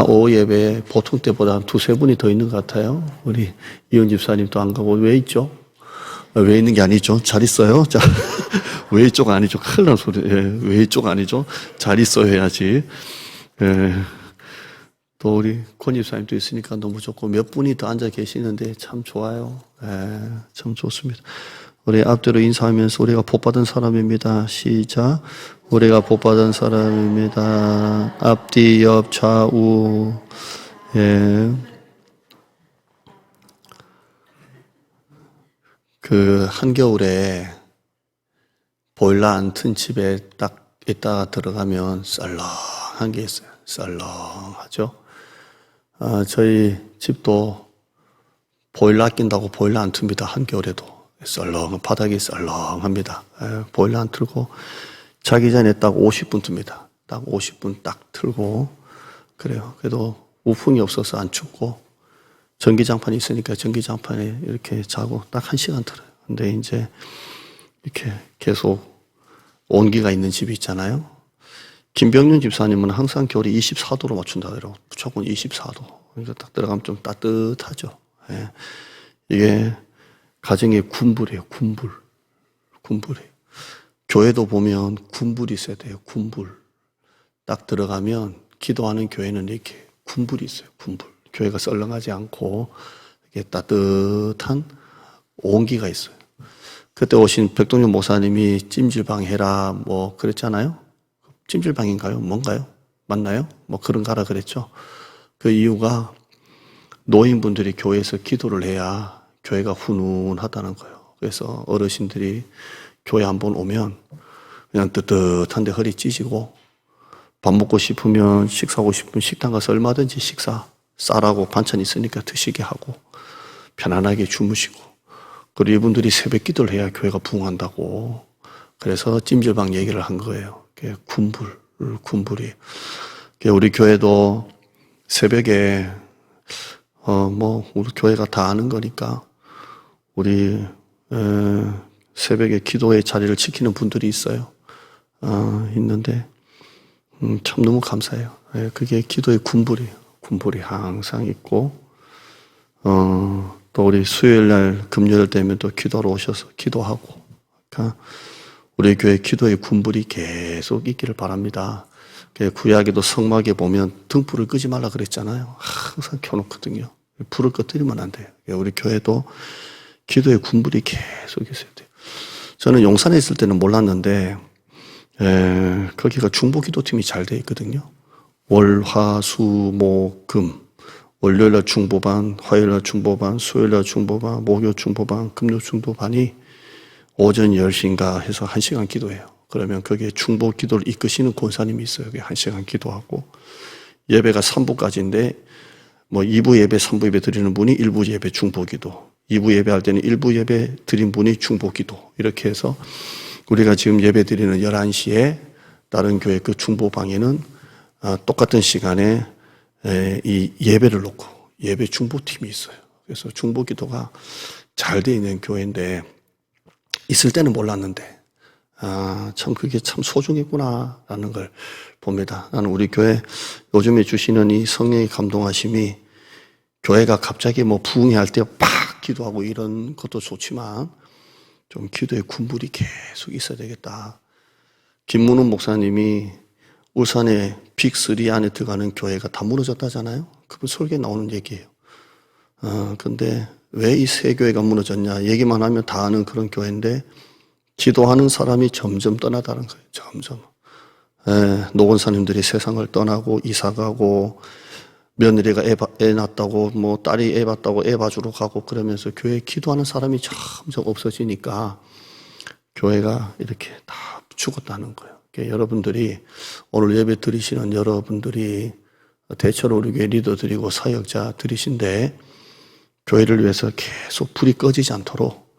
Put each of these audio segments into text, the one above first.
오후 예배에 보통 때보다 한 두세 분이 더 있는 것 같아요. 우리 이은 집사님도 안 가고. 왜 있죠? 왜 있는 게 아니죠. 잘 있어요. 자, 왜 이쪽 아니죠. 큰일 난 소리. 예, 왜 이쪽 아니죠. 잘 있어 해야지. 예. 또 우리 권 집사님도 있으니까 너무 좋고, 몇 분이 더 앉아 계시는데 참 좋아요. 예, 참 좋습니다. 우리 앞뒤로 인사하면서 우리가 복받은 사람입니다. 시작. 우리가 복받은 사람입니다. 앞뒤, 옆, 좌우. 예. 한겨울에 보일러 안 튼 집에 딱 있다가 들어가면 썰렁한 게 있어요. 썰렁하죠. 저희 집도 보일러 아낀다고 보일러 안 틉니다. 한겨울에도. 바닥이 썰렁합니다. 보일러 안 틀고 자기 전에 딱 50분 틉니다. 딱 50분 딱 틀고 그래요. 그래도 우풍이 없어서 안 춥고 전기장판이 있으니까 전기장판에 이렇게 자고 딱 1시간 틀어요. 근데 이제 이렇게 계속 온기가 있는 집이 있잖아요. 김병윤 집사님은 항상 겨울에 24도로 맞춘다 그러고 무조건 24도. 그러니까 딱 들어가면 좀 따뜻하죠. 예. 이게 가정의 군불이에요. 군불이에요. 교회도 보면 군불이 있어야 돼요. 군불. 딱 들어가면 기도하는 교회는 이렇게 군불이 있어요. 군불. 교회가 썰렁하지 않고 이렇게 따뜻한 온기가 있어요. 그때 오신 백동준 목사님이 찜질방 해라 뭐 그랬잖아요. 찜질방인가요? 뭔가요? 맞나요? 뭐 그런 가라 그랬죠. 그 이유가 노인분들이 교회에서 기도를 해야 교회가 훈훈하다는 거예요. 그래서 어르신들이 교회 한번 오면 그냥 뜨뜻한데 허리 찢이고 밥 먹고 싶으면 식사하고 싶으면 식당 가서 얼마든지 식사 쌀하고 반찬 있으니까 드시게 하고 편안하게 주무시고 그리고 이분들이 새벽 기도를 해야 교회가 부흥한다고 그래서 찜질방 얘기를 한 거예요. 그게 군불이. 우리 교회도 새벽에 우리 교회가 다 아는 거니까 우리 새벽에 기도의 자리를 지키는 분들이 있어요. 있는데 참 너무 감사해요. 그게 기도의 군불이에요. 군불이 항상 있고 또 우리 수요일 날 금요일 되면 또 기도하러 오셔서 기도하고 그러니까 우리 교회 기도의 군불이 계속 있기를 바랍니다. 구약에도 성막에 보면 등불을 끄지 말라 그랬잖아요. 항상 켜놓거든요. 불을 꺼뜨리면 안 돼요. 우리 교회도 기도의 군불이 계속 있어야 돼요. 저는 용산에 있을 때는 몰랐는데 거기가 중보기도팀이 잘 돼 있거든요. 월, 화, 수, 목, 금. 월요일날 중보반, 화요일날 중보반, 수요일날 중보반, 목요 중보반, 금요 중보반이 오전 10시인가 해서 1시간 기도해요. 그러면 거기에 중보 기도를 이끄시는 권사님이 있어요. 1시간 기도하고 예배가 3부까지인데 2부 예배, 3부 예배 드리는 분이 1부 예배 중보 기도, 2부 예배 할 때는 1부 예배 드린 분이 중보 기도 이렇게 해서 우리가 지금 예배 드리는 11시에 다른 교회 그 중보방에는 똑같은 시간에 이 예배를 놓고 예배 중보팀이 있어요. 그래서 중보 기도가 잘 돼 있는 교회인데 있을 때는 몰랐는데 참 그게 참 소중했구나라는 걸 봅니다. 나는 우리 교회 요즘에 주시는 이 성령의 감동하심이 교회가 갑자기 부흥회 할 때 팍 기도하고 이런 것도 좋지만 좀 기도의 군불이 계속 있어야 되겠다. 김문훈 목사님이 울산의 빅3 안에 들어가는 교회가 다 무너졌다잖아요. 그분 설교에 나오는 얘기예요. 근데 왜 이 세 교회가 무너졌냐 얘기만 하면 다 아는 그런 교회인데 기도하는 사람이 점점 떠나다는 거예요. 점점. 노원사님들이 세상을 떠나고 이사가고 며느리가 애 낳았다고 딸이 애 봤다고 애 봐주러 가고 그러면서 교회에 기도하는 사람이 점점 없어지니까 교회가 이렇게 다 죽었다는 거예요. 여러분들이 오늘 예배 드리시는 여러분들이 대체로 우리 교회 리더들이고 사역자들이신데 교회를 위해서 계속 불이 꺼지지 않도록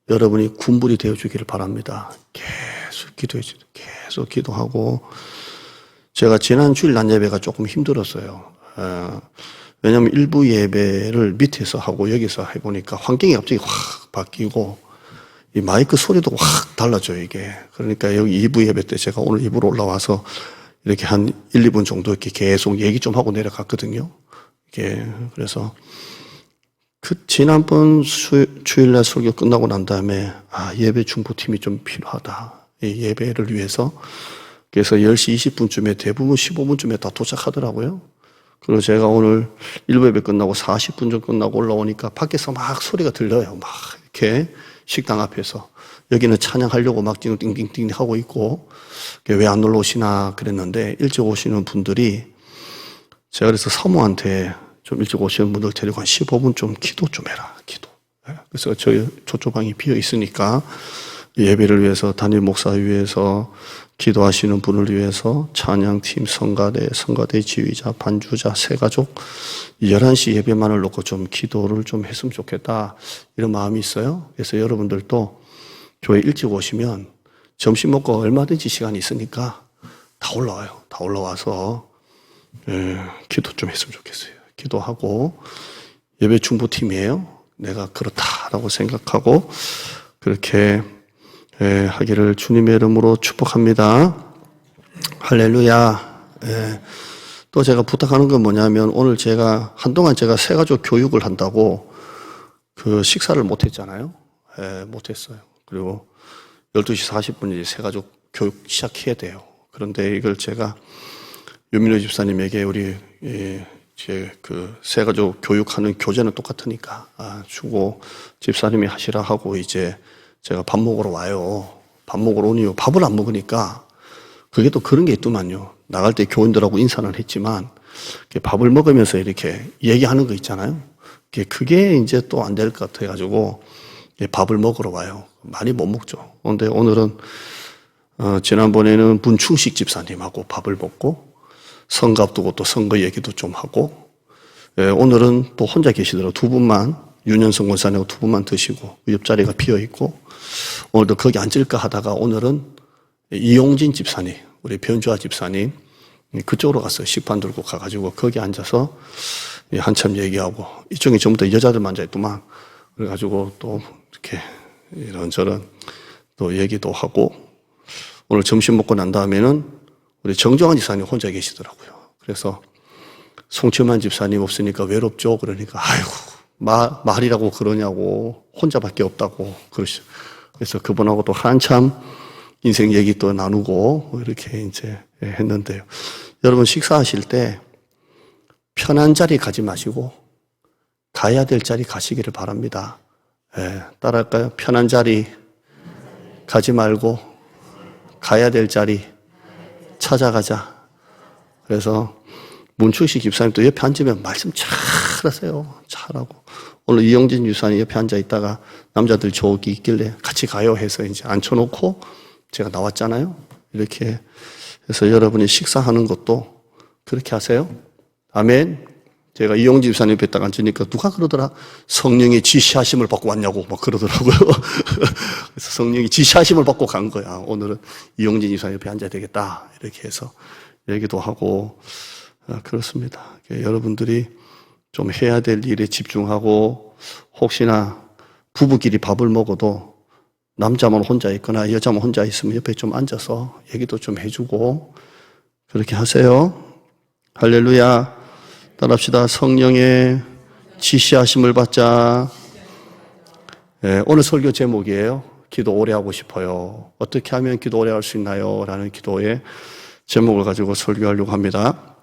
여러분이 군불이 되어주기를 바랍니다. 계속 기도해주세요. 계속 기도하고 제가 지난 주일 낮 예배가 조금 힘들었어요. 왜냐하면 일부 예배를 밑에서 하고 여기서 해보니까 환경이 갑자기 확 바뀌고 이 마이크 소리도 확 달라져요, 이게. 그러니까 여기 2부 예배 때 제가 오늘 2부로 올라와서 이렇게 한 1, 2분 정도 이렇게 계속 얘기 좀 하고 내려갔거든요. 이게 그래서 지난번 주일날 설교 끝나고 난 다음에 예배 중보팀이 좀 필요하다. 이 예배를 위해서. 그래서 10시 20분쯤에 대부분 15분쯤에 다 도착하더라고요. 그리고 제가 오늘 1부 예배 끝나고 40분 좀 끝나고 올라오니까 밖에서 막 소리가 들려요. 막 이렇게 식당 앞에서. 여기는 찬양하려고 막 지금 띵띵띵 하고 있고, 왜 안 놀러 오시나 그랬는데, 일찍 오시는 분들이, 제가 그래서 사모한테 좀 일찍 오시는 분들 데리고 한 15분 좀 기도 좀 해라, 기도. 그래서 저희 조조방이 비어 있으니까, 예배를 위해서, 담임 목사 위해서, 기도하시는 분을 위해서, 찬양팀, 성가대 지휘자, 반주자, 새가족, 11시 예배만을 놓고 좀 기도를 좀 했으면 좋겠다, 이런 마음이 있어요. 그래서 여러분들도 교회 일찍 오시면 점심 먹고 얼마든지 시간이 있으니까 다 올라와요. 다 올라와서 기도 좀 했으면 좋겠어요. 기도하고 예배 중보팀이에요. 내가 그렇다라고 생각하고 그렇게 하기를 주님의 이름으로 축복합니다. 할렐루야. 또 제가 부탁하는 건 뭐냐면 오늘 제가 한동안 제가 새가족 교육을 한다고 그 식사를 못했잖아요. 못했어요. 그리고 12시 40분에 새가족 교육 시작해야 돼요. 그런데 이걸 제가 유민호 집사님에게 우리 제 그 새가족 교육하는 교재는 똑같으니까 주고 집사님이 하시라 하고 이제 제가 밥 먹으러 와요. 밥 먹으러 오니요. 밥을 안 먹으니까 그게 또 그런 게 있더만요. 나갈 때 교인들하고 인사는 했지만 밥을 먹으면서 이렇게 얘기하는 거 있잖아요. 그게 이제 또 안 될 것 같아가지고 밥을 먹으러 와요. 많이 못 먹죠. 그런데 오늘은 지난번에는 문충식 집사님하고 밥을 먹고 성가 앞두고 또 선거 얘기도 좀 하고 오늘은 또 혼자 계시더라고요. 두 분만 윤현성 권사님하고 두 분만 드시고 옆자리가 비어있고 오늘도 거기 앉을까 하다가 오늘은 이용진 집사님 우리 변주아 집사님 그쪽으로 갔어요. 식판 들고 가가지고 거기 앉아서 한참 얘기하고 이쪽에 전부 다 여자들만 앉아있더만 그래가지고 또 이렇게 이런저런 또 얘기도 하고 오늘 점심 먹고 난 다음에는 우리 정정환 집사님 혼자 계시더라고요. 그래서 송치만 집사님 없으니까 외롭죠. 그러니까 아이고 말이라고 그러냐고 혼자밖에 없다고 그러시죠. 그래서 그분하고 또 한참 인생 얘기 또 나누고 이렇게 이제 했는데요. 여러분 식사하실 때 편한 자리 가지 마시고 가야 될 자리 가시기를 바랍니다. 따라할까요? 편한 자리 가지 말고 가야 될 자리 찾아가자. 그래서 문충식 집사님도 옆에 앉으면 말씀 잘하세요. 잘하고. 오늘 이영진 유사님 옆에 앉아 있다가 남자들 저기 있길래 같이 가요 해서 이제 앉혀놓고 제가 나왔잖아요. 이렇게 해서 여러분이 식사하는 것도 그렇게 하세요. 아멘. 제가 이용진 집사님 옆에 딱 앉으니까 누가 그러더라? 성령의 지시하심을 받고 왔냐고 막 그러더라고요. 그래서 성령이 지시하심을 받고 간 거야. 오늘은 이용진 집사님 옆에 앉아야 되겠다. 이렇게 해서 얘기도 하고 그렇습니다. 여러분들이 좀 해야 될 일에 집중하고 혹시나 부부끼리 밥을 먹어도 남자만 혼자 있거나 여자만 혼자 있으면 옆에 좀 앉아서 얘기도 좀 해주고 그렇게 하세요. 할렐루야. 따라합시다. 성령의 지시하심을 받자. 오늘 설교 제목이에요. 기도 오래 하고 싶어요. 어떻게 하면 기도 오래 할 수 있나요? 라는 기도의 제목을 가지고 설교하려고 합니다.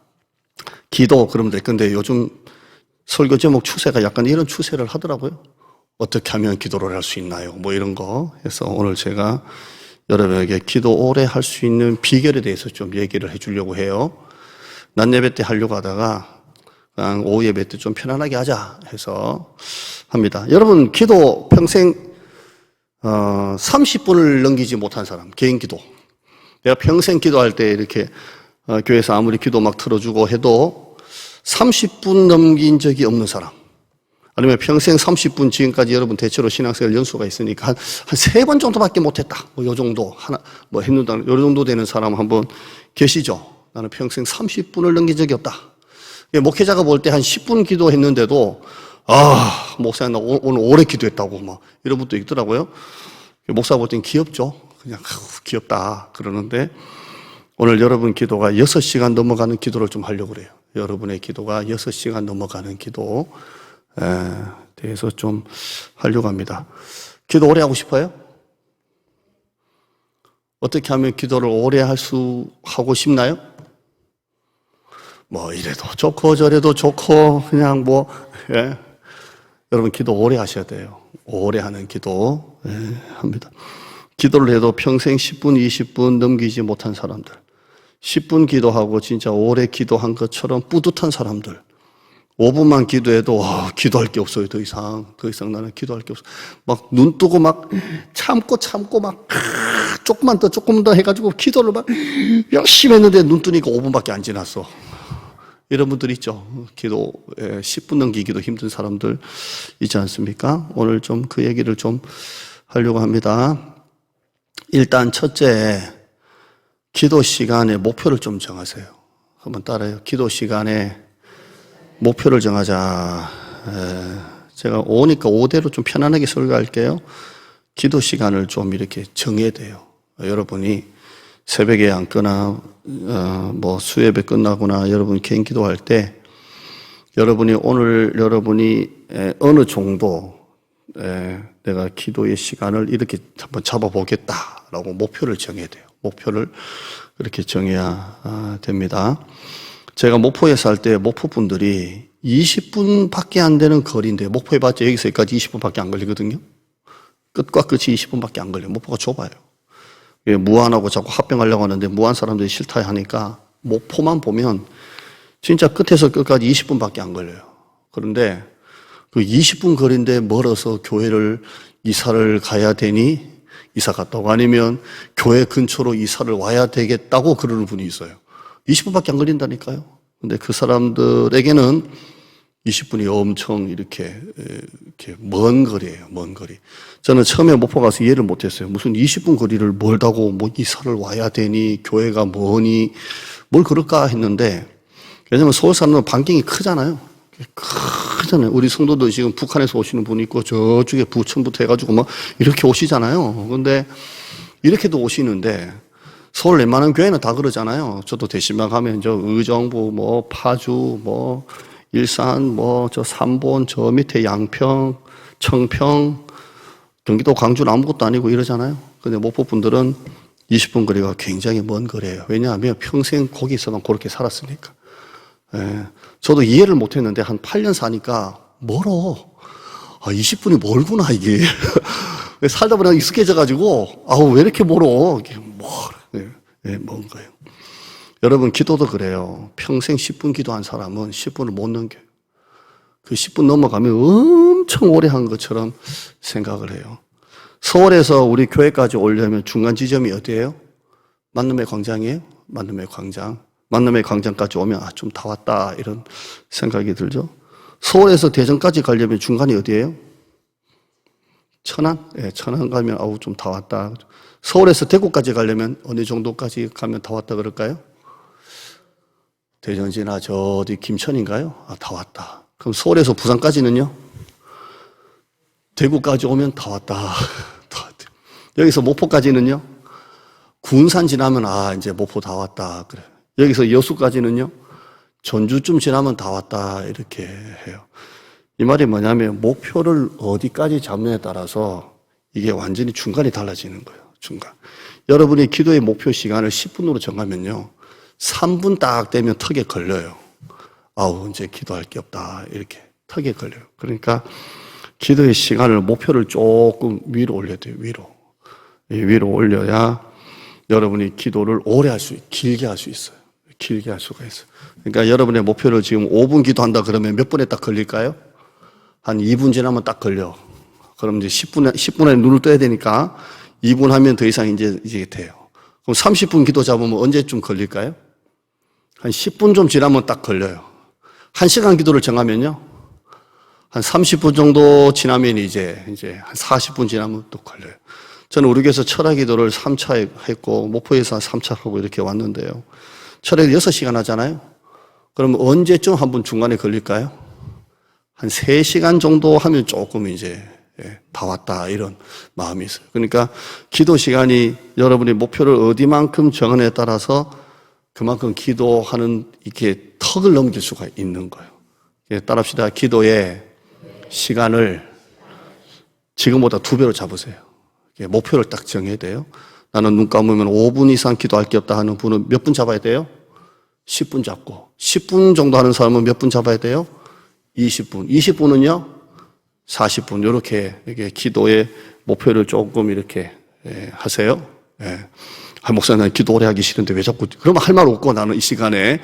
기도 그러면 될 건데 요즘 설교 제목 추세가 약간 이런 추세를 하더라고요. 어떻게 하면 기도를 할 수 있나요? 뭐 이런 거 해서 오늘 제가 여러분에게 기도 오래 할 수 있는 비결에 대해서 좀 얘기를 해주려고 해요. 낮 예배 때 하려고 하다가 그냥 오후 예배 때 좀 편안하게 하자 해서 합니다. 여러분 기도 평생 30분을 넘기지 못한 사람 개인 기도 내가 평생 기도할 때 이렇게 교회에서 아무리 기도 막 틀어주고 해도 30분 넘긴 적이 없는 사람 아니면 평생 30분 지금까지 여러분 대체로 신앙생활 연수가 있으니까 한 3번 정도밖에 못했다. 뭐 요 정도 하나 뭐 했는다. 요 정도 되는 사람 한번 계시죠? 나는 평생 30분을 넘긴 적이 없다. 목회자가 볼 때 한 10분 기도했는데도 목사님 나 오늘 오래 기도했다고 막 이런 분도 있더라고요. 목사 볼 땐 귀엽죠. 그냥 귀엽다 그러는데 오늘 여러분 기도가 6시간 넘어가는 기도를 좀 하려고 그래요. 여러분의 기도가 6시간 넘어가는 기도 대해서 좀 하려고 합니다. 기도 오래 하고 싶어요? 어떻게 하면 기도를 오래 하고 싶나요? 뭐 이래도 좋고 저래도 좋고 그냥 여러분 기도 오래 하셔야 돼요. 오래 하는 기도 합니다. 기도를 해도 평생 10분, 20분 넘기지 못한 사람들, 10분 기도하고 진짜 오래 기도한 것처럼 뿌듯한 사람들, 5분만 기도해도 기도할 게 없어요. 더 이상 나는 기도할 게 없어. 막 눈 뜨고 막 참고 막 조금 더 해가지고 기도를 막 열심히 했는데 눈 뜨니까 5분밖에 안 지났어. 이런 분들 있죠. 기도 10분 넘기기도 힘든 사람들 있지 않습니까? 오늘 좀 그 얘기를 좀 하려고 합니다. 일단 첫째, 기도 시간에 목표를 좀 정하세요. 한번 따라해요. 기도 시간에 목표를 정하자. 제가 오니까 5대로 좀 편안하게 설교할게요. 기도 시간을 좀 이렇게 정해야 돼요. 여러분이 새벽에 앉거나 수예배 끝나거나 여러분 개인 기도할 때 여러분이 어느 정도 내가 기도의 시간을 이렇게 한번 잡아보겠다라고 목표를 정해야 돼요. 목표를 그렇게 정해야 됩니다. 제가 목포에 살 때 목포 분들이 20분밖에 안 되는 거리인데 목포에 봤자 여기서 여기까지 20분밖에 안 걸리거든요. 끝과 끝이 20분밖에 안 걸려요. 목포가 좁아요. 무안하고 자꾸 합병하려고 하는데 무안 사람들이 싫다 하니까 목포만 보면 진짜 끝에서 끝까지 20분밖에 안 걸려요. 그런데 그 20분 거리인데 멀어서 교회를 이사를 가야 되니 이사 갔다고 아니면 교회 근처로 이사를 와야 되겠다고 그러는 분이 있어요. 20분밖에 안 걸린다니까요. 근데 그 사람들에게는 20분이 엄청 이렇게 먼 거리예요. 먼 거리. 저는 처음에 목포 가서 이해를 못했어요. 무슨 20분 거리를 멀다고 이사를 와야 되니 교회가 뭐니 뭘 그럴까 했는데 왜냐면 서울 사람은 반경이 크잖아요. 크잖아요. 우리 성도들 지금 북한에서 오시는 분이 있고 저쪽에 부천부터 해가지고 이렇게 오시잖아요. 그런데 이렇게도 오시는데 서울 웬만한 교회는 다 그러잖아요. 저도 대신방 가면 의정부, 파주, 일산, 저 삼본, 저 밑에 양평, 청평, 경기도 광주는 아무것도 아니고 이러잖아요. 근데 목포 분들은 20분 거리가 굉장히 먼 거리예요. 왜냐하면 평생 거기서만 그렇게 살았으니까. 저도 이해를 못 했는데 한 8년 사니까 멀어. 20분이 멀구나, 이게. 살다 보니까 익숙해져가지고, 왜 이렇게 멀어? 이게 먼 거예요. 여러분, 기도도 그래요. 평생 10분 기도한 사람은 10분을 못 넘겨요. 그 10분 넘어가면 엄청 오래 한 것처럼 생각을 해요. 서울에서 우리 교회까지 오려면 중간 지점이 어디예요? 만남의 광장이에요? 만남의 광장. 만남의 광장까지 오면 좀 다 왔다 이런 생각이 들죠. 서울에서 대전까지 가려면 중간이 어디예요? 천안? 천안 가면 좀 다 왔다. 서울에서 대구까지 가려면 어느 정도까지 가면 다 왔다 그럴까요? 대전 지나 저 어디 김천인가요? 다 왔다. 그럼 서울에서 부산까지는요? 대구까지 오면 다 왔다. 다 왔다. 여기서 목포까지는요? 군산 지나면 이제 목포 다 왔다. 그래. 여기서 여수까지는요? 전주쯤 지나면 다 왔다. 이렇게 해요. 이 말이 뭐냐면 목표를 어디까지 잡느냐에 따라서 이게 완전히 중간이 달라지는 거예요. 중간. 여러분이 기도의 목표 시간을 10분으로 정하면요. 3분 딱 되면 턱에 걸려요. 이제 기도할 게 없다. 이렇게 턱에 걸려요. 그러니까 기도의 시간을 목표를 조금 위로 올려야 돼요. 위로 올려야 여러분이 기도를 오래 길게 할 수 있어요. 길게 할 수가 있어요. 그러니까 여러분의 목표를 지금 5분 기도한다 그러면 몇 분에 딱 걸릴까요? 한 2분 지나면 딱 걸려. 그럼 이제 10분에 눈을 떠야 되니까 2분 하면 더 이상 이제 돼요. 그럼 30분 기도 잡으면 언제쯤 걸릴까요? 한 10분 좀 지나면 딱 걸려요. 1시간 기도를 정하면요. 한 30분 정도 지나면 이제 한 40분 지나면 또 걸려요. 저는 우리 교회에서 철학 기도를 3차 했고, 목포에서 한 3차 하고 이렇게 왔는데요. 철학 6시간 하잖아요. 그러면 언제쯤 한 번 중간에 걸릴까요? 한 3시간 정도 하면 조금 이제 다 왔다 이런 마음이 있어요. 그러니까 기도 시간이 여러분이 목표를 어디만큼 정하느냐에 따라서 그만큼 기도하는 이렇게 턱을 넘길 수가 있는 거예요. 따라합시다. 기도의 시간을 지금보다 2배로 잡으세요. 목표를 딱 정해야 돼요. 나는 눈 감으면 5분 이상 기도할 게 없다 하는 분은 몇 분 잡아야 돼요? 10분 잡고, 10분 정도 하는 사람은 몇 분 잡아야 돼요? 20분. 20분은요? 40분. 이렇게 기도의 목표를 조금 이렇게 하세요. 목사님, 기도 오래 하기 싫은데 왜 자꾸, 그러면 할 말 없고 나는 이 시간에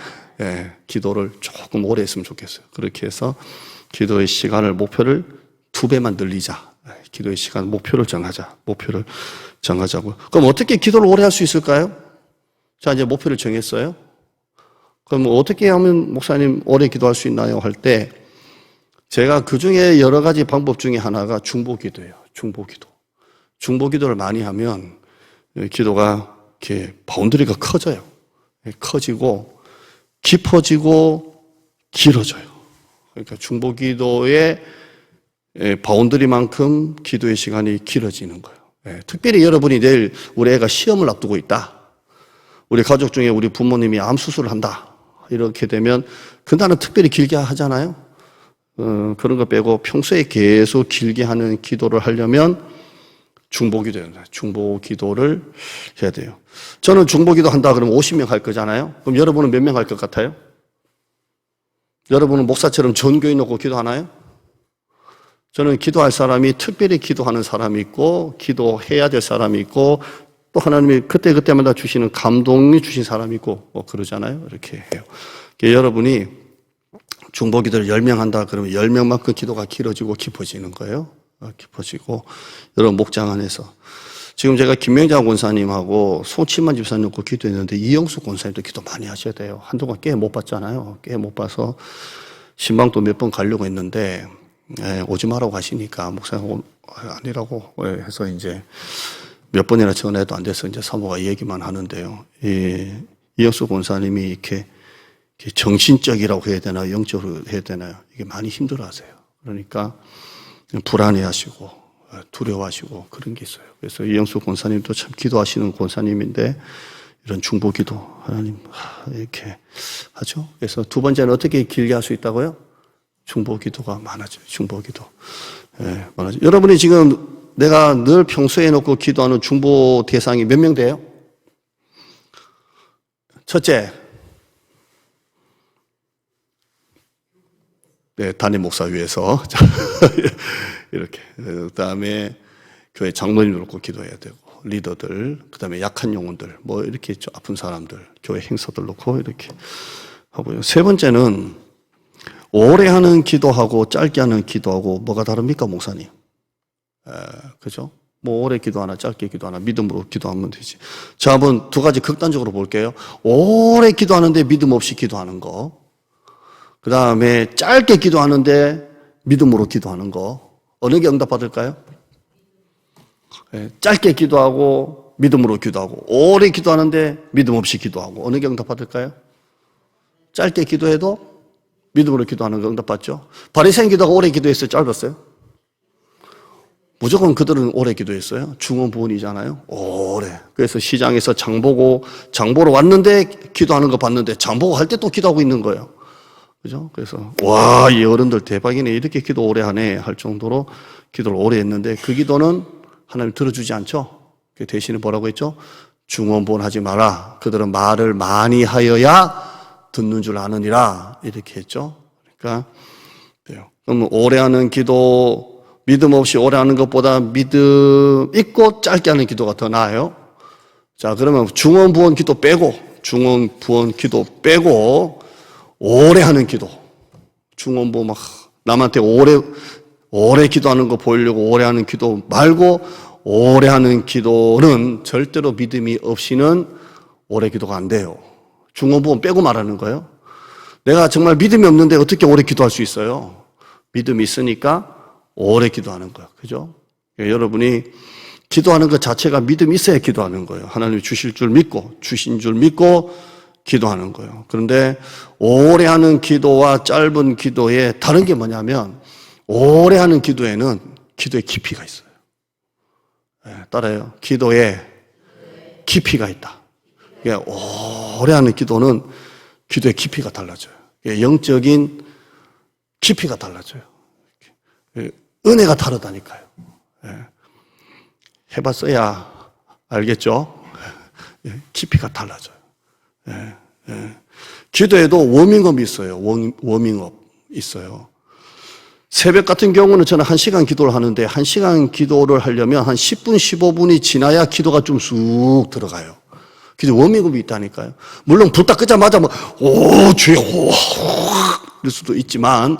기도를 조금 오래 했으면 좋겠어요. 그렇게 해서 기도의 시간을, 목표를 2배만 늘리자. 기도의 시간, 목표를 정하자고요. 그럼 어떻게 기도를 오래 할 수 있을까요? 자, 이제 목표를 정했어요. 그럼 어떻게 하면 목사님 오래 기도할 수 있나요? 할 때, 제가 그 중에 여러 가지 방법 중에 하나가 중보기도예요. 중보기도를 많이 하면 기도가 이렇게 바운더리가 커져요. 커지고, 깊어지고, 길어져요. 그러니까 중보기도의 바운더리만큼 기도의 시간이 길어지는 거예요. 특별히 여러분이 내일 우리 애가 시험을 앞두고 있다. 우리 가족 중에 우리 부모님이 암 수술을 한다. 이렇게 되면 그날은 특별히 길게 하잖아요. 그런 거 빼고 평소에 계속 길게 하는 기도를 하려면 중보기도예요. 중보기도를 해야 돼요. 저는 중보기도 한다 그러면 50명 할 거잖아요. 그럼 여러분은 몇 명 할 것 같아요? 여러분은 목사처럼 전교인 놓고 기도하나요? 저는 기도할 사람이 특별히 기도하는 사람이 있고, 기도해야 될 사람이 있고, 또 하나님이 그때그때마다 주시는 감동이 주신 사람이 있고, 그러잖아요. 이렇게 해요. 여러분이 중보기도를 10명 한다 그러면 10명만큼 기도가 길어지고 깊어지는 거예요. 깊어지고, 여러분 목장 안에서. 지금 제가 김명장 권사님하고 송치만 집사님 놓고 기도했는데 이영수 권사님도 기도 많이 하셔야 돼요. 한동안 꽤 못 봤잖아요. 꽤 못 봐서 신방도 몇 번 가려고 했는데, 오지 마라고 하시니까 목사님 아니라고 해서 이제 몇 번이나 전화해도 안 돼서 이제 사모가 얘기만 하는데요. 이영수 권사님이 이렇게 정신적이라고 해야 되나 영적으로 해야 되나요? 이게 많이 힘들어 하세요. 그러니까 불안해 하시고 두려워하시고 그런 게 있어요. 그래서 이영수 권사님도 참 기도하시는 권사님인데 이런 중보기도 하나님 이렇게 하죠. 그래서 2번째는 어떻게 길게 할 수 있다고요? 중보기도가 많아져요. 중보기도. 많아져요. 여러분이 지금 내가 늘 평소에 놓고 기도하는 중보 대상이 몇 명 돼요? 첫째, 담임 목사 위에서 이렇게. 그 다음에 교회 장로님 놓고 기도해야 되고, 리더들, 그 다음에 약한 영혼들, 이렇게 좀 아픈 사람들, 교회 행사들 놓고 이렇게 하고요. 3번째는 오래 하는 기도하고 짧게 하는 기도하고 뭐가 다릅니까, 목사님? 그죠? 오래 기도하나 짧게 기도하나 믿음으로 기도하면 되지. 자, 한번 2가지 극단적으로 볼게요. 오래 기도하는데 믿음 없이 기도하는 거. 그 다음에 짧게 기도하는데 믿음으로 기도하는 거. 어느 게 응답받을까요? 짧게 기도하고 믿음으로 기도하고, 오래 기도하는데 믿음 없이 기도하고, 어느 게 응답받을까요? 짧게 기도해도 믿음으로 기도하는 거 응답받죠? 바리새인 기도가 오래 기도했어요? 짧았어요? 무조건 그들은 오래 기도했어요. 중언부언이잖아요. 오래. 그래서 시장에서 장보러 왔는데 기도하는 거 봤는데 장보고 할 때 또 기도하고 있는 거예요. 그죠? 그래서 와, 이 어른들 대박이네. 이렇게 기도 오래 하네 할 정도로 기도를 오래 했는데 그 기도는 하나님 들어주지 않죠? 그 대신에 뭐라고 했죠? 중언부언하지 마라. 그들은 말을 많이 하여야 듣는 줄 아느니라 이렇게 했죠. 그러니까 그럼 오래 하는 기도, 믿음 없이 오래 하는 것보다 믿음 있고 짧게 하는 기도가 더 나아요. 자, 그러면 중언부언 기도 빼고 오래 하는 기도. 중언부언 막 남한테 오래 기도하는 거 보이려고 오래 하는 기도 말고, 오래 하는 기도는 절대로 믿음이 없이는 오래 기도가 안 돼요. 중언부언 빼고 말하는 거예요. 내가 정말 믿음이 없는데 어떻게 오래 기도할 수 있어요? 믿음이 있으니까 오래 기도하는 거예요. 그죠? 여러분이 기도하는 것 자체가 믿음이 있어야 기도하는 거예요. 하나님이 주신 줄 믿고 기도하는 거예요. 그런데 오래 하는 기도와 짧은 기도에 다른 게 뭐냐면, 오래 하는 기도에는 기도의 깊이가 있어요. 따라요. 기도에 깊이가 있다. 오래 하는 기도는 기도의 깊이가 달라져요. 영적인 깊이가 달라져요. 은혜가 다르다니까요. 해봤어야 알겠죠? 깊이가 달라져요. 기도에도 워밍업이 있어요. 워밍업 있어요. 새벽 같은 경우는 저는 1시간 기도를 하는데 1시간 기도를 하려면 한 10분, 15분이 지나야 기도가 좀 쑥 들어가요. 기도 워밍업이 있다니까요. 물론 불 딱 끄자마자 주여, 이럴 수도 있지만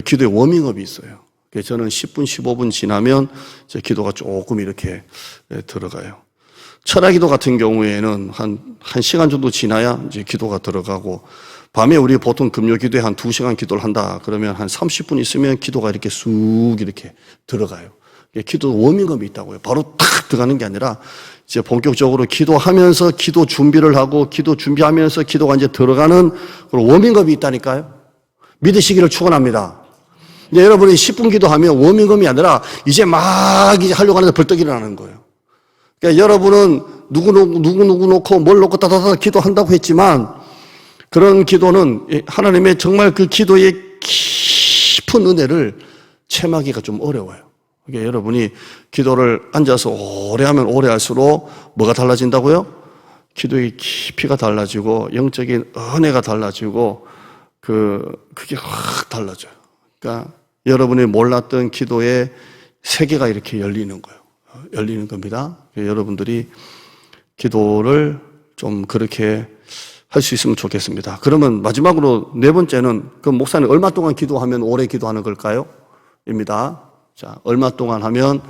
기도에 워밍업이 있어요. 그래서 저는 10분, 15분 지나면 제 기도가 조금 이렇게 들어가요. 철야기도 같은 경우에는 한 1시간 정도 지나야 이제 기도가 들어가고, 밤에 우리 보통 금요 기도에 한 2시간 기도를 한다 그러면 한 30분 있으면 기도가 이렇게 쑥 이렇게 들어가요. 기도 워밍업이 있다고요. 바로 탁 들어가는 게 아니라 이제 본격적으로 기도하면서 기도 준비를 하고 기도 준비하면서 기도가 이제 들어가는 그런 워밍업이 있다니까요. 믿으시기를 축원합니다. 이제 여러분이 10분 기도하면 워밍업이 아니라 이제 막 이제 하려고 하는데 벌떡 일어나는 거예요. 그러니까 여러분은 누구 놓고 뭘 놓고 따다다 기도한다고 했지만 그런 기도는 하나님의 정말 그 기도의 깊은 은혜를 체험하기가 좀 어려워요. 그러니까 여러분이 기도를 앉아서 오래 하면 오래 할수록 뭐가 달라진다고요? 기도의 깊이가 달라지고 영적인 은혜가 달라지고 그게 확 달라져요. 그러니까 여러분이 몰랐던 기도의 세계가 이렇게 열리는 거예요. 열리는 겁니다. 여러분들이 기도를 좀 그렇게 할 수 있으면 좋겠습니다. 그러면 마지막으로 네 번째는 그 목사님 얼마 동안 기도하면 오래 기도하는 걸까요? 입니다. 자, 얼마 동안 하면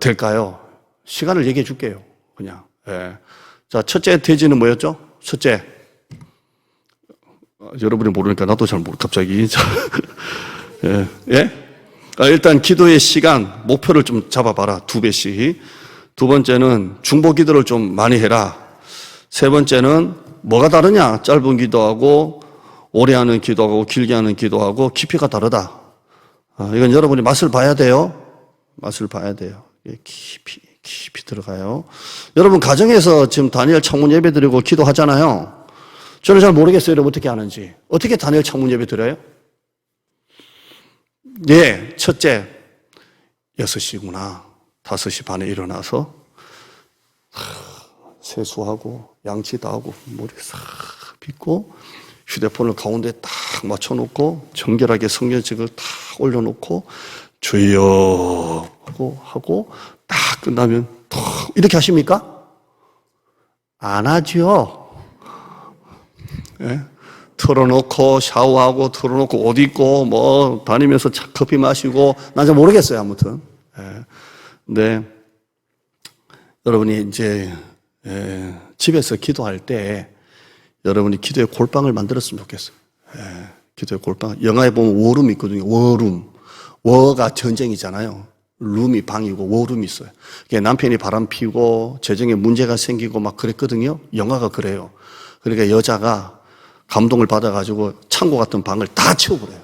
될까요? 시간을 얘기해 줄게요. 그냥. 예. 자, 첫째 대지는 뭐였죠? 첫째. 여러분이 모르니까 나도 잘 모르, 갑자기. 예? 예? 일단 기도의 시간, 목표를 좀 잡아봐라. 2배씩. 두 번째는 중보 기도를 좀 많이 해라. 세 번째는 뭐가 다르냐? 짧은 기도하고 오래 하는 기도하고 길게 하는 기도하고 깊이가 다르다. 이건 여러분이 맛을 봐야 돼요. 맛을 봐야 돼요. 깊이 들어가요. 여러분 가정에서 지금 다니엘 창문 예배 드리고 기도하잖아요. 저는 잘 모르겠어요. 여러분 어떻게 하는지. 어떻게 다니엘 창문 예배 드려요? 네, 첫째 6시구나. 5시 반에 일어나서 세수하고 양치도 하고 머리 싹 빗고 휴대폰을 가운데 딱 맞춰놓고 정결하게 성경책을 딱 올려놓고 주여 하고 딱 끝나면 이렇게 하십니까? 안 하죠. 예? 틀어놓고 샤워하고 틀어놓고 옷 입고 뭐 다니면서 커피 마시고 난 잘 모르겠어요. 아무튼. 예. 근데 여러분이 이제 집에서 기도할 때 여러분이 기도의 골방을 만들었으면 좋겠어요. 기도의 골방. 영화에 보면 워룸이 있거든요. 워룸. 워가 전쟁이잖아요. 룸이 방이고 워룸이 있어요. 남편이 바람 피고 재정에 문제가 생기고 막 그랬거든요. 영화가 그래요. 그러니까 여자가 감동을 받아가지고 창고 같은 방을 다 치워버려요.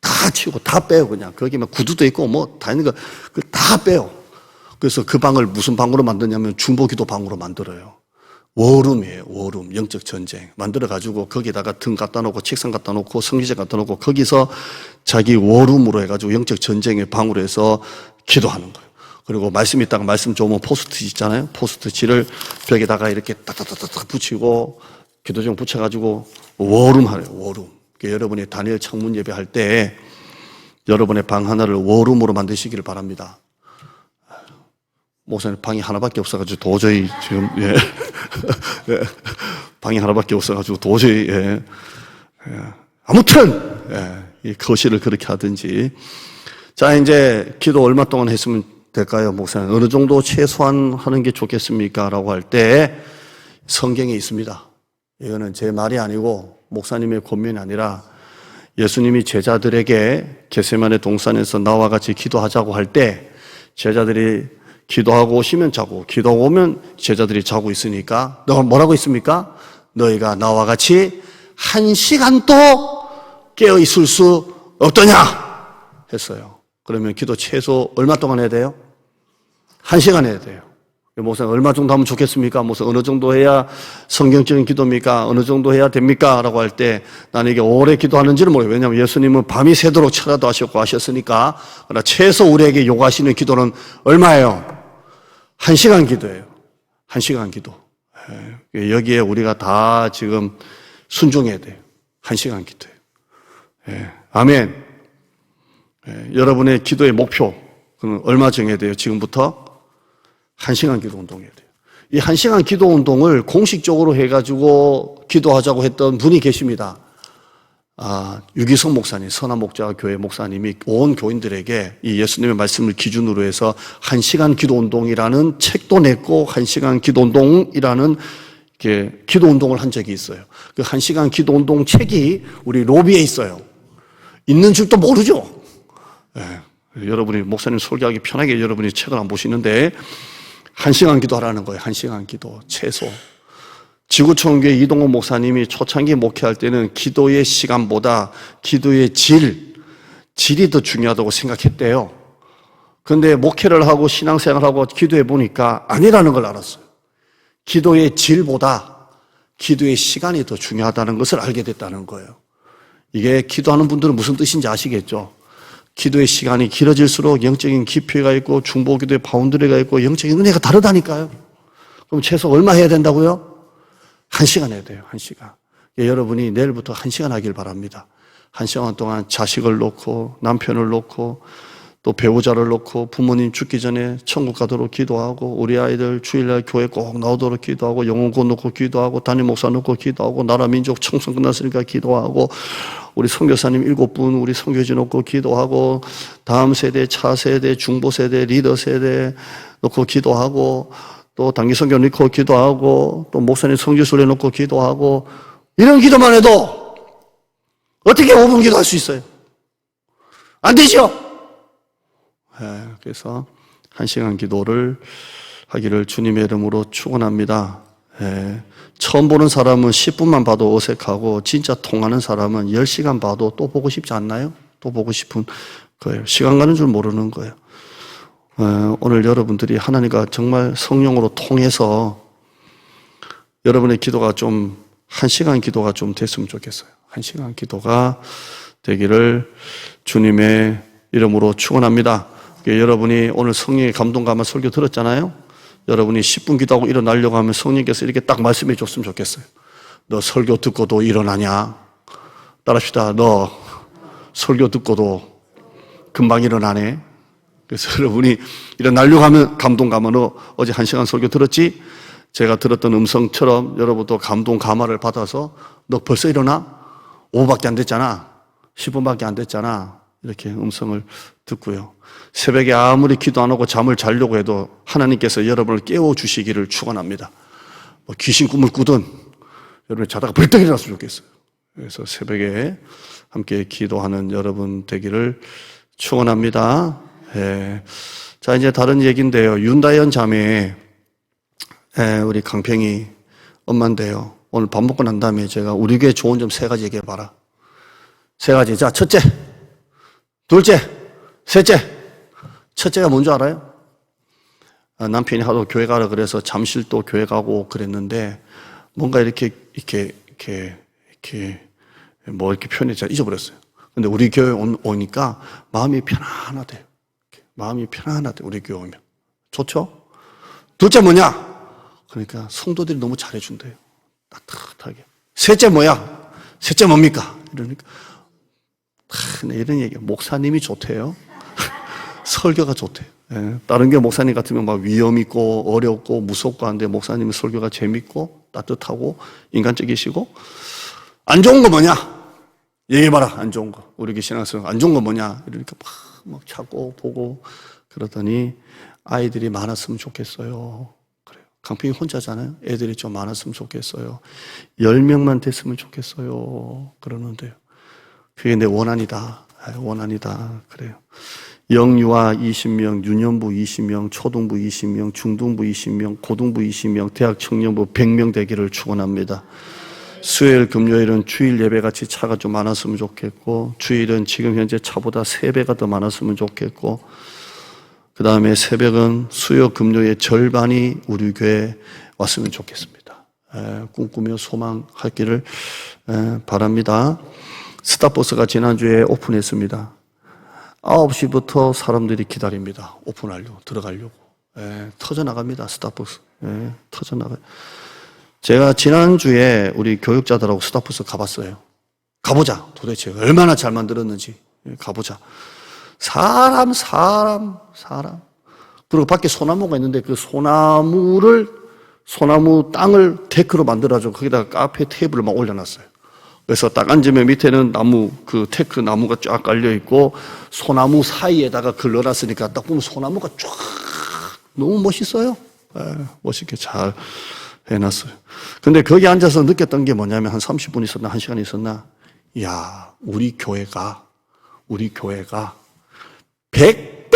다 치우고 다 빼요. 그냥 거기 막 구두도 있고 뭐 다 있는 거 다 빼요. 그래서 그 방을 무슨 방으로 만드냐면 중보기도 방으로 만들어요. 워룸이에요. 워룸. 영적 전쟁. 만들어가지고 거기다가 등 갖다 놓고 책상 갖다 놓고 성기제 갖다 놓고 거기서 자기 워룸으로 해가지고 영적 전쟁의 방으로 해서 기도하는 거예요. 그리고 말씀 있다가 말씀 좋으면 포스트잇 있잖아요. 포스트잇을 벽에다가 이렇게 따따따따 붙이고 기도종 붙여가지고 워룸 하래요. 워룸. 그러니까 여러분이 다니엘 창문 예배할 때 여러분의 방 하나를 워룸으로 만드시기를 바랍니다. 목사님 방이 하나밖에 없어가지고 도저히 지금 방이 하나밖에 없어가지고 도저히 아무튼 이 거실을 그렇게 하든지. 자, 이제 기도 얼마 동안 했으면 될까요, 목사님? 어느 정도 최소한 하는 게 좋겠습니까? 라고 할 때 성경에 있습니다. 이거는 제 말이 아니고 목사님의 권면이 아니라 예수님이 제자들에게 겟세마네 동산에서 나와 같이 기도하자고 할 때 제자들이 기도하고 오시면 자고 기도하고 오면 제자들이 자고 있으니까 너가 뭐라고 있습니까? 너희가 나와 같이 1시간도 깨어 있을 수 없더냐 했어요. 그러면 기도 최소 얼마 동안 해야 돼요? 1시간 해야 돼요. 목사님 얼마 정도 하면 좋겠습니까? 무슨 어느 정도 해야 성경적인 기도입니까? 어느 정도 해야 됩니까? 라고 할 때 나는 이게 오래 기도하는지를 모르겠어요. 왜냐하면 예수님은 밤이 새도록 철야도 하셨고 하셨으니까. 그러나 최소 우리에게 요구하시는 기도는 얼마예요? 1시간 기도예요. 1시간 기도. 여기에 우리가 다 지금 순종해야 돼요. 1시간 기도예요. 아멘. 여러분의 기도의 목표, 그럼 얼마 정해야 돼요? 지금부터? 1시간 기도 운동해야 돼요. 이 1시간 기도 운동을 공식적으로 해가지고 기도하자고 했던 분이 계십니다. 유기성 목사님, 선한 목자 교회 목사님이 온 교인들에게 이 예수님의 말씀을 기준으로 해서 1시간 기도 운동이라는 책도 냈고 1시간 기도 운동이라는 기도 운동을 한 적이 있어요. 그 1시간 기도 운동 책이 우리 로비에 있어요. 있는 줄도 모르죠. 여러분이 목사님 설교하기 편하게 여러분이 책을 안 보시는데 1시간 기도하라는 거예요. 1시간 기도 최소. 지구촌교회 이동호 목사님이 초창기 목회할 때는 기도의 시간보다 기도의 질이 더 중요하다고 생각했대요. 그런데 목회를 하고 신앙생활하고 기도해 보니까 아니라는 걸 알았어요. 기도의 질보다 기도의 시간이 더 중요하다는 것을 알게 됐다는 거예요. 이게 기도하는 분들은 무슨 뜻인지 아시겠죠? 기도의 시간이 길어질수록 영적인 깊이가 있고 중보기도의 바운드리가 있고 영적인 은혜가 다르다니까요. 그럼 최소 얼마 해야 된다고요? 1시간 해야 돼요. 1시간. 여러분이 내일부터 1시간 하길 바랍니다. 1시간 동안 자식을 놓고 남편을 놓고 또 배우자를 놓고 부모님 죽기 전에 천국 가도록 기도하고 우리 아이들 주일날 교회 꼭 나오도록 기도하고 영혼 곧 놓고 기도하고 담임 목사 놓고 기도하고 나라 민족 청소 끝났으니까 기도하고 우리 선교사님 7분 우리 선교지 놓고 기도하고 다음 세대, 차세대, 중보세대, 리더세대 놓고 기도하고 또 단기 선교 놓고 기도하고 또 목사님 성지순례 놓고 기도하고 이런 기도만 해도 어떻게 5분 기도할 수 있어요? 안 되죠? 그래서 1시간 기도를 하기를 주님의 이름으로 축원합니다. 처음 보는 사람은 10분만 봐도 어색하고 진짜 통하는 사람은 10시간 봐도 또 보고 싶지 않나요? 또 보고 싶은 거예요. 시간 가는 줄 모르는 거예요. 오늘 여러분들이 하나님과 정말 성령으로 통해서 여러분의 기도가 좀 1시간 기도가 좀 됐으면 좋겠어요. 1시간 기도가 되기를 주님의 이름으로 축원합니다. 여러분이 오늘 성령의 감동 감화 설교 들었잖아요. 여러분이 10분 기도하고 일어나려고 하면 성령께서 이렇게 딱 말씀해 줬으면 좋겠어요. 너 설교 듣고도 일어나냐? 따라합시다. 너 설교 듣고도 금방 일어나네. 그래서 여러분이 일어나려고 하면 감동 감화. 너 어제 1시간 설교 들었지? 제가 들었던 음성처럼 여러분도 감동 감화를 받아서 너 벌써 일어나? 5분밖에 안 됐잖아. 10분밖에 안 됐잖아. 이렇게 음성을 듣고요. 새벽에 아무리 기도 안 하고 잠을 자려고 해도 하나님께서 여러분을 깨워주시기를 축원합니다. 귀신 꿈을 꾸든 여러분이 자다가 벌떡 일어났으면 좋겠어요. 그래서 새벽에 함께 기도하는 여러분 되기를 축원합니다. 자, 이제 다른 얘기인데요. 윤다연 자매, 우리 강평이 엄마인데요. 오늘 밥 먹고 난 다음에 제가 우리 교회 좋은 점 3가지 얘기해봐라. 3가지. 자, 첫째, 둘째, 셋째. 첫째가 뭔지 알아요? 남편이 하도 교회 가라 그래서 잠실도 교회 가고 그랬는데 뭔가 이렇게 뭐 이렇게 표현해 제가 잊어버렸어요. 근데 우리 교회 오니까 마음이 편안하대요. 마음이 편안하대요. 우리 교회 오면. 좋죠? 둘째 뭐냐? 그러니까 성도들이 너무 잘해준대요. 따뜻하게. 셋째 뭐야? 셋째 뭡니까? 이러니까 이런 얘기. 목사님이 좋대요. 설교가 좋대요. 다른 게 목사님 같으면 막 위험 있고 어렵고 무섭고 한데 목사님의 설교가 재밌고 따뜻하고 인간적이시고 안 좋은 거 뭐냐? 얘기해봐라. 안 좋은 거. 우리 신앙생활 안 좋은 거 뭐냐? 이러니까 막 찾고 보고 그러더니 아이들이 많았으면 좋겠어요. 그래요. 강평이 혼자잖아요. 애들이 좀 많았으면 좋겠어요. 10명만 됐으면 좋겠어요. 그러는데요. 그게 내 원한이다. 원한이다. 그래요. 영유아 20명, 유년부 20명, 초등부 20명, 중등부 20명, 고등부 20명, 대학 청년부 100명 되기를 축원합니다. 수요일, 금요일은 주일 예배같이 차가 좀 많았으면 좋겠고 주일은 지금 현재 차보다 3배가 더 많았으면 좋겠고 그 다음에 새벽은 수요 금요의 절반이 우리 교회에 왔으면 좋겠습니다. 꿈꾸며 소망할 길을 바랍니다. 스타버스가 지난주에 오픈했습니다. 9시부터 사람들이 기다립니다. 오픈하려고, 들어가려고. 터져나갑니다. 스타버스. 터져나가요. 제가 지난주에 우리 교육자들하고 스타버스 가봤어요. 가보자. 도대체 얼마나 잘 만들었는지. 가보자. 사람. 그리고 밖에 소나무가 있는데 그 소나무 땅을 데크로 만들어가지고 거기다가 카페 테이블을 막 올려놨어요. 그래서 딱 앉으면 밑에는 나무, 그 테크 나무가 쫙 깔려있고 소나무 사이에다가 그걸 넣어놨으니까 딱 보면 소나무가 쫙 너무 멋있어요. 멋있게 잘 해놨어요. 근데 거기 앉아서 느꼈던 게 뭐냐면 한 30분 있었나, 1시간 있었나? 이야, 우리 교회가 100배,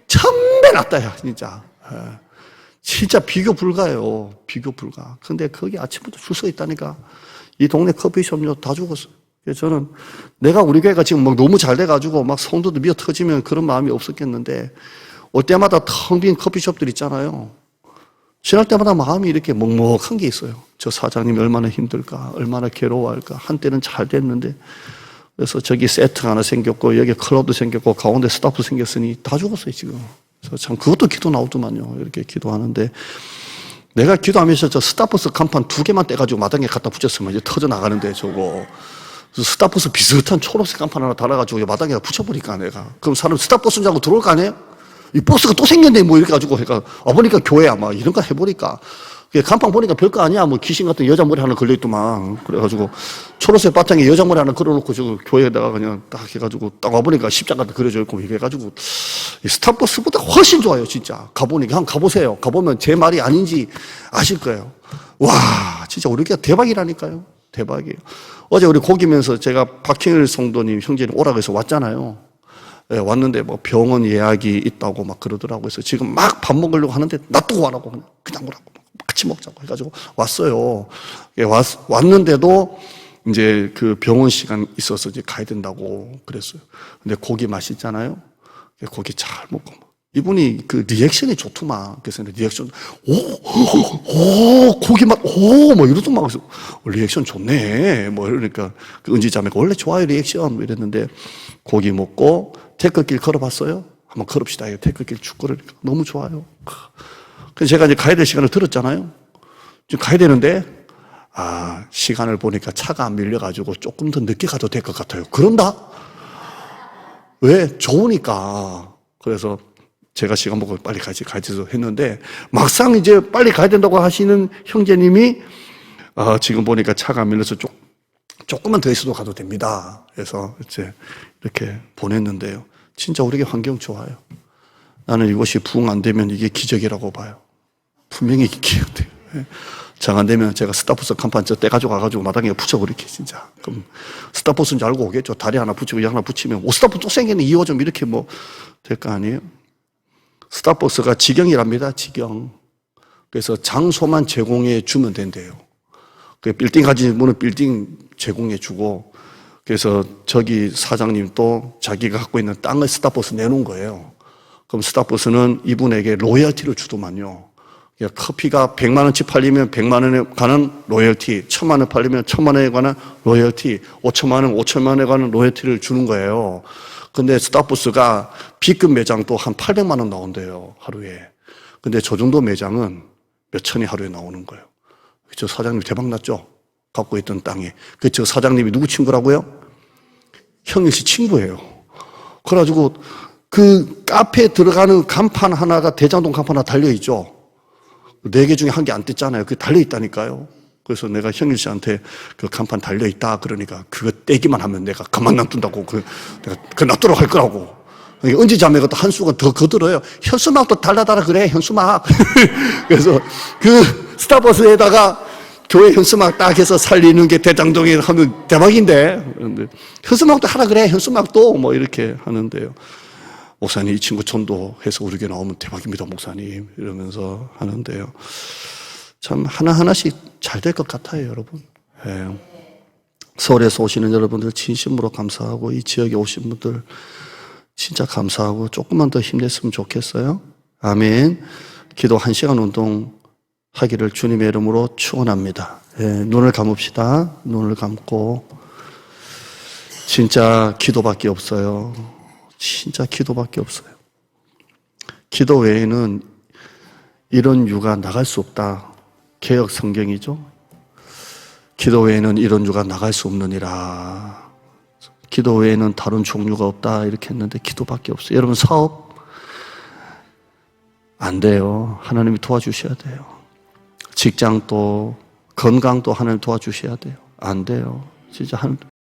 1000배 낫다, 야, 진짜. 진짜 비교 불가예요. 비교 불가. 근데 거기 아침부터 줄 서 있다니까. 이 동네 커피숍요 다 죽었어요. 그래서 저는 내가 우리 교회가 지금 막 너무 잘 돼가지고 막 성도도 미어 터지면 그런 마음이 없었겠는데 올 때마다 텅 빈 커피숍들 있잖아요. 지날 때마다 마음이 이렇게 먹먹한 게 있어요. 저 사장님이 얼마나 힘들까, 얼마나 괴로워할까. 한때는 잘 됐는데. 그래서 저기 세트가 하나 생겼고 여기 클럽도 생겼고 가운데 스타프 생겼으니 다 죽었어요 지금. 그래서 참 그것도 기도 나오더만요. 이렇게 기도하는데 내가 기도하면서 저 스타버스 간판 2개만 떼가지고 마당에 갖다 붙였으면 이제 터져 나가는데 저거. 스타버스 비슷한 초록색 간판 하나 달아가지고 마당에 붙여버리니까 내가. 그럼 사람 스타버스인 줄 알고 들어올 거 아니에요? 이 버스가 또 생겼네 뭐 이렇게 가지고 해가 와보니까 교회야 막 이런 거 해보니까. 간판 보니까 별거 아니야. 뭐 귀신 같은 여자 머리 하나 걸려있더만. 그래가지고 초록색 바탕에 여자 머리 하나 걸어놓고 저 교회에다가 그냥 딱 해가지고 딱 와보니까 십자가도 그려져 있고 이렇게 해가지고 스타버스보다 훨씬 좋아요 진짜. 가보니까 한번 가보세요. 가보면 제 말이 아닌지 아실 거예요. 와 진짜 우리 교회가 대박이라니까요. 대박이에요. 어제 우리 고기면서 제가 박형일 성도님 형제님 오라고 해서 왔잖아요. 왔는데 뭐 병원 예약이 있다고 막 그러더라고요. 그래서 지금 막 밥 먹으려고 하는데 놔두고 와라고 그냥 오라고. 같이 먹자고 해가지고 왔어요. 왔는데도 이제 그 병원 시간 있어서 이제 가야 된다고 그랬어요. 근데 고기 맛있잖아요. 고기 잘 먹고. 이분이 그 리액션이 좋더만. 그래서 리액션, 고기 맛, 뭐 이러더만. 그래서 리액션 좋네. 뭐 이러니까 그 은지자매가 원래 좋아요, 리액션. 뭐 이랬는데 고기 먹고 태클길 걸어봤어요. 한번 걸읍시다. 태클길 쭉 걸으니까 너무 좋아요. 그래서 제가 이제 가야 될 시간을 들었잖아요. 지금 가야 되는데, 시간을 보니까 차가 안 밀려가지고 조금 더 늦게 가도 될 것 같아요. 그런다? 왜? 좋으니까. 그래서 제가 시간 보고 빨리 가야지 했는데, 막상 이제 빨리 가야 된다고 하시는 형제님이, 지금 보니까 차가 안 밀려서 조금만 더 있어도 가도 됩니다. 그래서 이제 이렇게 보냈는데요. 진짜 우리에게 환경 좋아요. 나는 이것이 부흥 안 되면 이게 기적이라고 봐요. 분명히 기적돼요. 정 안 되면 제가 스타버스 간판 저 떼가지고 가가지고 마당에 붙여버릴게, 진짜. 그럼 스타버스인 줄 알고 오겠죠. 다리 하나 붙이고 이 하나 붙이면, 스타버스 또 생겼네. 2호점 이렇게 뭐, 될 거 아니에요? 스타버스가 직영이랍니다, 직영. 그래서 장소만 제공해 주면 된대요. 그 빌딩 가진 분은 빌딩 제공해 주고, 그래서 저기 사장님 또 자기가 갖고 있는 땅을 스타버스 내놓은 거예요. 그럼 스타버스는 이분에게 로열티를 주더만요. 커피가 100만 원치 팔리면 100만 원에 관한 로열티, 1000만 원 팔리면 1000만 원에 관한 로열티, 5천만 원, 5천만 원에 관한 로열티를 주는 거예요. 근데 스타버스가 B급 매장도 한 800만 원 나온대요, 하루에. 근데 저 정도 매장은 몇 천이 하루에 나오는 거예요. 저 사장님 대박 났죠? 갖고 있던 땅에. 저 사장님이 누구 친구라고요? 형일 씨 친구예요. 그래가지고 그 카페에 들어가는 간판 하나가 대장동 간판 하나 달려있죠. 4개 중에 1개 안 뗐잖아요. 그게 달려있다니까요. 그래서 내가 형일 씨한테 그 간판 달려있다 그러니까 그거 떼기만 하면 내가 가만 놔둔다고 내가 그 놔두라고 할 거라고. 은지 자매가 또 한 수가 더 거들어요. 현수막도 달라달라 그래, 현수막. 그래서 그 스타버스에다가 교회 현수막 딱 해서 살리는 게 대장동에 하면 대박인데. 그런데 현수막도 하라 그래, 현수막도 뭐 이렇게 하는데요. 목사님 이 친구 전도해서 우리 교회 나오면 대박입니다 목사님 이러면서 하는데요. 참 하나하나씩 잘 될 것 같아요 여러분. 서울에서 오시는 여러분들 진심으로 감사하고 이 지역에 오신 분들 진짜 감사하고 조금만 더 힘냈으면 좋겠어요. 아멘. 기도 1시간 운동 하기를 주님의 이름으로 축원합니다. 눈을 감읍시다. 눈을 감고 진짜 기도밖에 없어요. 진짜 기도밖에 없어요. 기도 외에는 이런 유가 나갈 수 없다. 개역 성경이죠. 기도 외에는 이런 유가 나갈 수 없느니라. 기도 외에는 다른 종류가 없다 이렇게 했는데 기도밖에 없어요. 여러분 사업 안 돼요. 하나님이 도와주셔야 돼요. 직장도 건강도 하나님 도와주셔야 돼요. 안 돼요. 진짜